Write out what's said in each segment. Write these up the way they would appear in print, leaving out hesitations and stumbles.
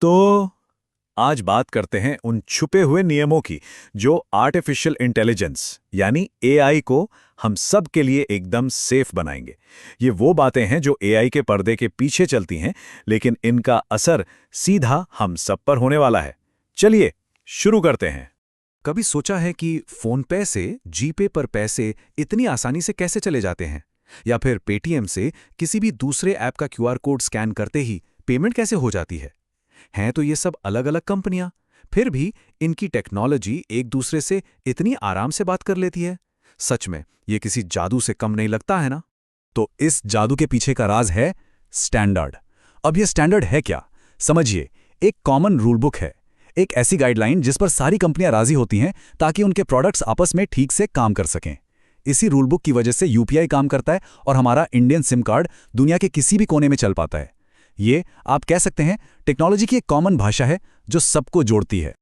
तो आज बात करते हैं उन छुपे हुए नियमों की जो आर्टिफिशियल इंटेलिजेंस यानी एआई को हम सब के लिए एकदम सेफ बनाएंगे। ये वो बातें हैं जो एआई के पर्दे के पीछे चलती हैं, लेकिन इनका असर सीधा हम सब पर होने वाला है। चलिए शुरू करते हैं। कभी सोचा है कि फोन पे से जीपे पर पैसे इतनी आसानी से कैसे चले जाते हैं? या फिर पेटीएम से किसी भी दूसरे ऐप का क्यूआर कोड स्कैन करते ही पेमेंट कैसे हो जाती है? हैं तो ये सब अलग अलग कंपनियां, फिर भी इनकी टेक्नोलॉजी एक दूसरे से इतनी आराम से बात कर लेती है। सच में ये किसी जादू से कम नहीं लगता है ना? तो इस जादू के पीछे का राज है स्टैंडर्ड। अब ये स्टैंडर्ड है क्या? समझिए, एक कॉमन रूल बुक है, एक ऐसी गाइडलाइन जिस पर सारी कंपनियां राजी होती हैं ताकि उनके प्रोडक्ट्स आपस में ठीक से काम कर सकें। इसी रूल बुक की वजह से यूपीआई काम करता है और हमारा इंडियन सिम कार्ड दुनिया के किसी भी कोने में चल पाता है। ये आप कह सकते हैं टेक्नोलॉजी की एक कॉमन भाषा है जो सबको जोड़ती है।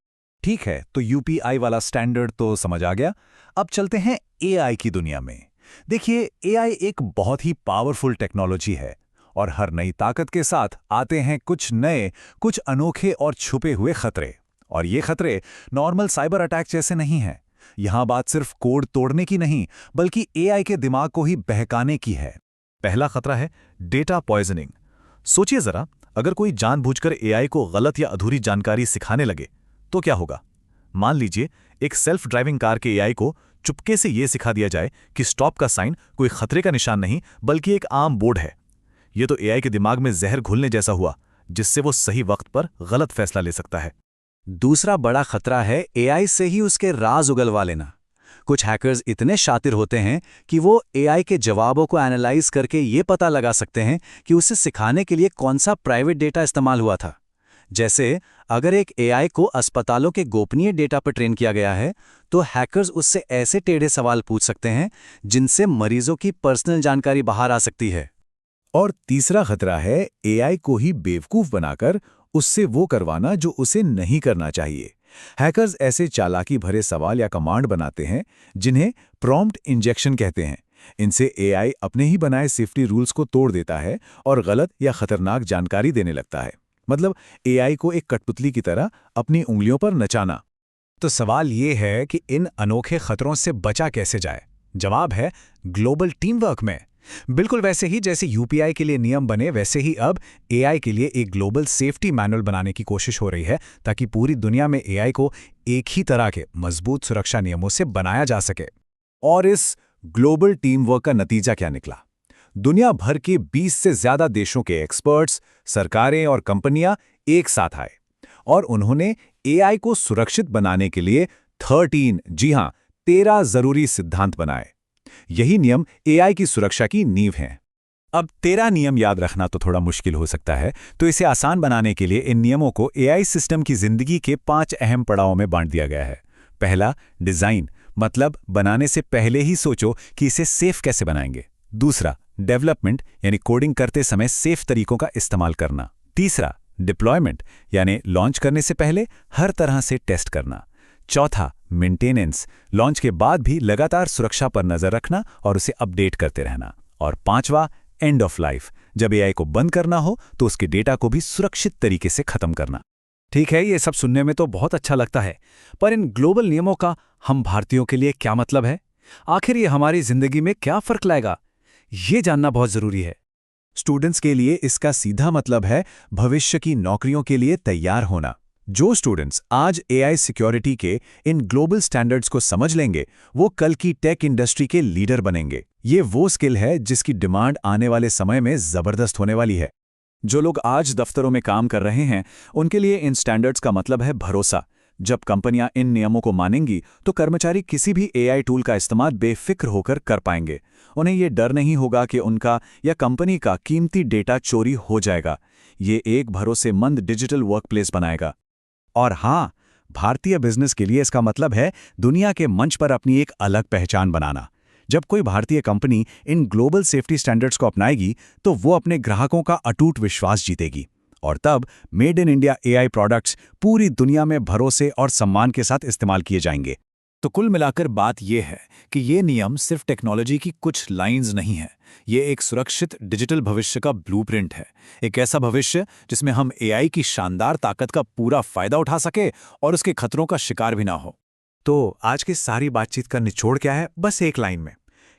ठीक है, तो यूपीआई वाला स्टैंडर्ड तो समझ आ गया। अब चलते हैं एआई की दुनिया में। देखिए, एआई एक बहुत ही पावरफुल टेक्नोलॉजी है और हर नई ताकत के साथ आते हैं कुछ नए, कुछ अनोखे और छुपे हुए खतरे। और ये खतरे नॉर्मल साइबर अटैक जैसे नहीं हैं। यहां बात सिर्फ कोड तोड़ने की नहीं, बल्कि एआई के दिमाग को ही बहकाने की है। पहला खतरा है डेटा पॉइजनिंग। सोचिए जरा, अगर कोई जानबूझकर एआई को गलत या अधूरी जानकारी सिखाने लगे तो क्या होगा? मान लीजिए एक सेल्फ ड्राइविंग कार के एआई को चुपके से यह सिखा दिया जाए कि स्टॉप का साइन कोई खतरे का निशान नहीं बल्कि एक आम बोर्ड है। यह तो एआई के दिमाग में जहर घुलने जैसा हुआ, जिससे वो सही वक्त पर गलत फैसला ले सकता है। दूसरा बड़ा खतरा है एआई से ही उसके राज उगलवा लेना। कुछ हैकर्स इतने शातिर होते हैं कि वो एआई के जवाबों को एनालाइज करके ये पता लगा सकते हैं कि उसे सिखाने के लिए कौन सा प्राइवेट डेटा इस्तेमाल हुआ था। जैसे अगर एक एआई को अस्पतालों के गोपनीय डेटा पर ट्रेन किया गया है, तो हैकर्स उससे ऐसे टेढ़े सवाल पूछ सकते हैं जिनसे मरीजों की पर्सनल जानकारी बाहर आ सकती है। और तीसरा खतरा है एआई को ही बेवकूफ बनाकर उससे वो करवाना जो उसे नहीं करना चाहिए। हैकर्स ऐसे चालाकी भरे सवाल या कमांड बनाते हैं जिन्हें प्रॉम्प्ट इंजेक्शन कहते हैं। इनसे एआई अपने ही बनाए सेफ्टी रूल्स को तोड़ देता है और गलत या खतरनाक जानकारी देने लगता है। मतलब एआई को एक कठपुतली की तरह अपनी उंगलियों पर नचाना। तो सवाल ये है कि इन अनोखे खतरों से बचा कैसे जाए? जवाब है ग्लोबल टीम वर्क में। बिल्कुल वैसे ही जैसे यूपीआई के लिए नियम बने, वैसे ही अब एआई के लिए एक ग्लोबल सेफ्टी मैनुअल बनाने की कोशिश हो रही है ताकि पूरी दुनिया में एआई को एक ही तरह के मजबूत सुरक्षा नियमों से बनाया जा सके। और इस ग्लोबल टीम वर्क का नतीजा क्या निकला? दुनिया भर के 20 से ज्यादा देशों के एक्सपर्ट्स, सरकारें और कंपनियां एक साथ आए और उन्होंने एआई को सुरक्षित बनाने के लिए 13 जरूरी सिद्धांत बनाए। यही नियम एआई की सुरक्षा की नींव हैं। अब 13 नियम याद रखना तो थोड़ा मुश्किल हो सकता है, तो इसे आसान बनाने के लिए इन नियमों को एआई सिस्टम की जिंदगी के 5 अहम पड़ावों में बांट दिया गया है। पहला, डिजाइन, मतलब बनाने से पहले ही सोचो कि इसे सेफ कैसे बनाएंगे। दूसरा, डेवलपमेंट, यानी कोडिंग करते समय सेफ तरीकों का इस्तेमाल करना। तीसरा, डिप्लॉयमेंट, यानी लॉन्च करने से पहले हर तरह से टेस्ट करना। चौथा, मेंटेनेंस, लॉन्च के बाद भी लगातार सुरक्षा पर नजर रखना और उसे अपडेट करते रहना। और पांचवा, एंड ऑफ लाइफ, जब एआई को बंद करना हो तो उसके डेटा को भी सुरक्षित तरीके से खत्म करना। ठीक है, ये सब सुनने में तो बहुत अच्छा लगता है, पर इन ग्लोबल नियमों का हम भारतीयों के लिए क्या मतलब है? आखिर ये हमारी जिंदगी में क्या फर्क लाएगा? ये जानना बहुत जरूरी है। स्टूडेंट्स के लिए इसका सीधा मतलब है भविष्य की नौकरियों के लिए तैयार होना। जो स्टूडेंट्स आज एआई सिक्योरिटी के इन ग्लोबल स्टैंडर्ड्स को समझ लेंगे, वो कल की टेक इंडस्ट्री के लीडर बनेंगे। ये वो स्किल है जिसकी डिमांड आने वाले समय में जबरदस्त होने वाली है। जो लोग आज दफ्तरों में काम कर रहे हैं, उनके लिए इन स्टैंडर्ड्स का मतलब है भरोसा। जब कंपनियां इन नियमों को मानेंगी तो कर्मचारी किसी भी एआई टूल का इस्तेमाल बेफिक्र होकर कर पाएंगे। उन्हें ये डर नहीं होगा कि उनका या कंपनी का कीमती डेटा चोरी हो जाएगा। ये एक भरोसेमंद डिजिटल वर्कप्लेस बनाएगा। और हाँ, भारतीय बिजनेस के लिए इसका मतलब है दुनिया के मंच पर अपनी एक अलग पहचान बनाना। जब कोई भारतीय company in global safety standards को अपनाएगी तो वो अपने ग्राहकों का अटूट विश्वास जीतेगी और तब made in India AI products पूरी दुनिया में भरोसे और सम्मान के साथ इस्तेमाल किए जाएंगे। तो कुल मिलाकर बात यह है कि ये नियम सिर्फ टेक्नोलॉजी की कुछ लाइंस नहीं है, ये एक सुरक्षित डिजिटल भविष्य का ब्लूप्रिंट है। एक ऐसा भविष्य जिसमें हम एआई की शानदार ताकत का पूरा फायदा उठा सके और उसके खतरों का शिकार भी ना हो। तो आज की सारी बातचीत का निचोड़ क्या है? बस एक लाइन में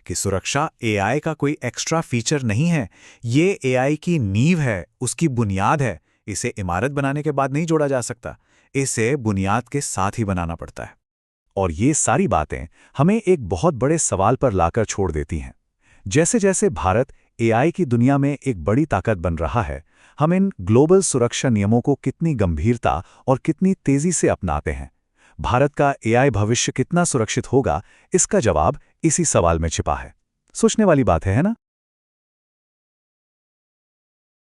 कि सुरक्षा एआई का कोई एक्स्ट्रा फीचर नहीं है, ये एआई की नींव है, उसकी बुनियाद है। इसे इमारत बनाने के बाद नहीं जोड़ा जा सकता, इसे बुनियाद के साथ ही बनाना पड़ता है। और ये सारी बातें हमें एक बहुत बड़े सवाल पर लाकर छोड़ देती हैं। जैसे जैसे भारत एआई की दुनिया में एक बड़ी ताकत बन रहा है, हम इन ग्लोबल सुरक्षा नियमों को कितनी गंभीरता और कितनी तेजी से अपनाते हैं। भारत का एआई भविष्य कितना सुरक्षित होगा, इसका जवाब इसी सवाल में छिपा है। सोचने वाली बात है ना?